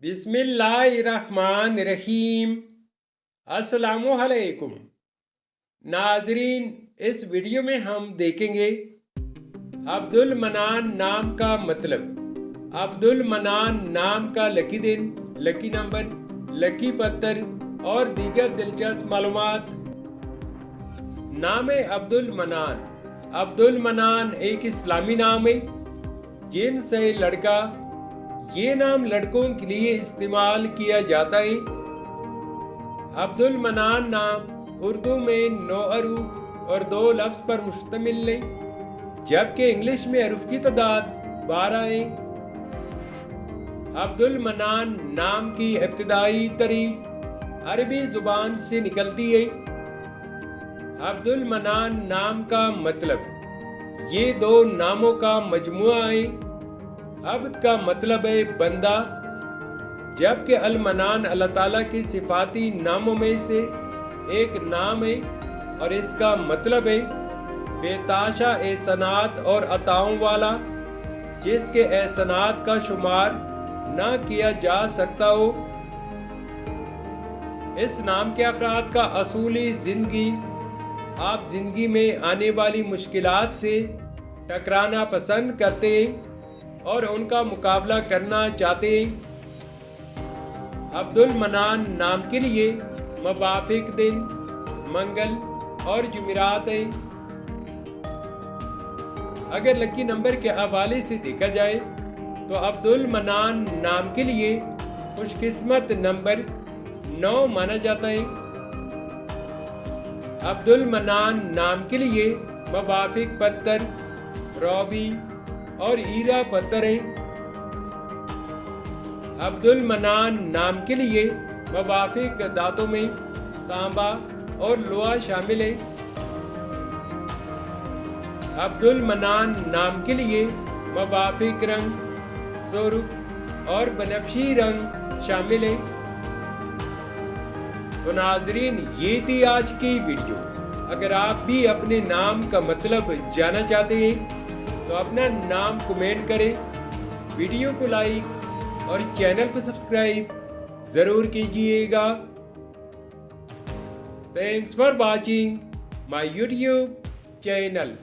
बिस्मिल्लाहिर्रहमानिर्रहीम। अस्सलामुअलैकुम नाजरीन, इस वीडियो में हम देखेंगे अब्दुल मनान नाम का मतलब। अब्दुल मनान नाम का लकी दिन, लकी नंबर, लकी पत्थर और दीगर दिलचस्प मालूमात। नाम अब्दुल मनान। अब्दुल मनान एक इस्लामी नाम है, जिनसे लड़का। ये नाम लड़कों के लिए इस्तेमाल किया जाता है। अब्दुल मनान नाम उर्दू में 9 हरूफ और 2 लफ्ज़ पर मुश्तमिल है, जबकि इंग्लिश में हरूफ की तादाद 12 है। अब्दुल मनान नाम की इब्तिदाई तारीख अरबी जुबान से निकलती है। अब्दुल मनान नाम का मतलब ये 2 नामों का मजमुआ है। अब्द का मतलब है बंदा, जबकि अल मनान अल्लाह ताला की सिफाती नामों में से एक नाम है और इसका मतलब है बेताशा एहसनात और अताओं वाला, जिसके एहसनात का शुमार ना किया जा सकता हो। इस नाम के अफराद का असूली जिंदगी, आप जिंदगी में आने वाली मुश्किलात से टकराना पसंद करते हैं और उनका मुकाबला करना चाहते हैं। अब्दुल मनान नाम के लिए मुवाफिक दिन मंगल और जुमेरात है। अगर लकी नंबर के हवाले से देखा जाए तो अब्दुल मनान नाम के लिए खुशकिस्मत नंबर 9 माना जाता है। अब्दुल मनान नाम के लिए मुवाफिक पत्थर रॉबी और हीरा पत्थर है। अब्दुल मनान नाम के लिए मुवाफिक दांतों में तांबा और लोहा शामिल है। अब्दुल मनान नाम के लिए मुवाफिक रंग सुर्ख और बनफशी रंग शामिल है। तो नाजरीन, ये थी आज की वीडियो। अगर आप भी अपने नाम का मतलब जानना चाहते हैं तो अपना नाम कमेंट करें, वीडियो को लाइक और चैनल को सब्सक्राइब जरूर कीजिएगा। Thanks for watching my YouTube channel.